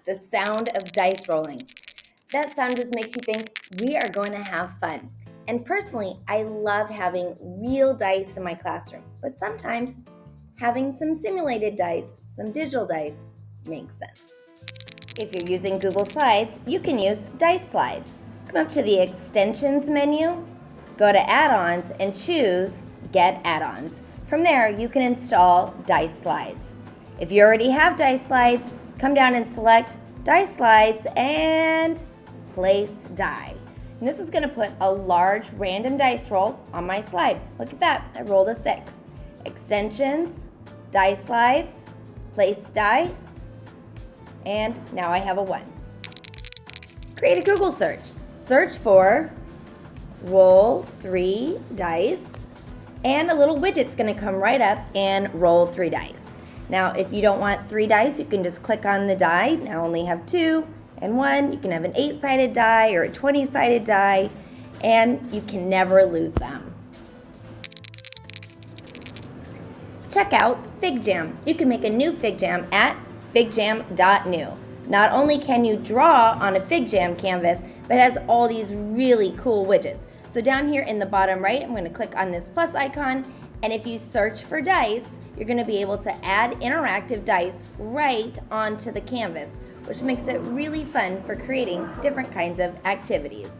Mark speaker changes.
Speaker 1: the sound of dice rolling. That sound just makes you think we are going to have fun. And personally, I love having real dice in my classroom, but sometimes having some simulated dice, some digital dice, makes sense. If you're using Google Slides, you can use Dice Slides. Come up to the Extensions menu, go to Add-ons, and choose Get Add-ons. From there, you can install Dice Slides. If you already have Dice Slides, come down and select Dice Slides and Place Die. And this is going to put a large random dice roll on my slide. Look at that, I rolled a 6. Extensions, Dice Slides, Place Die, and now I have a 1. Create a Google search. Search for roll 3 dice, and a little widget's going to come right up and roll 3 dice. Now, if you don't want 3 dice, you can just click on the die. Now I only have 2 and 1. You can have an 8-sided die or a 20-sided die, and you can never lose them. Check out FigJam. You can make a new FigJam at figjam.new. Not only can you draw on a FigJam canvas, but it has all these really cool widgets. So down here in the bottom right, I'm going to click on this plus icon, and if you search for dice, you're going to be able to add interactive dice right onto the canvas, which makes it really fun for creating different kinds of activities.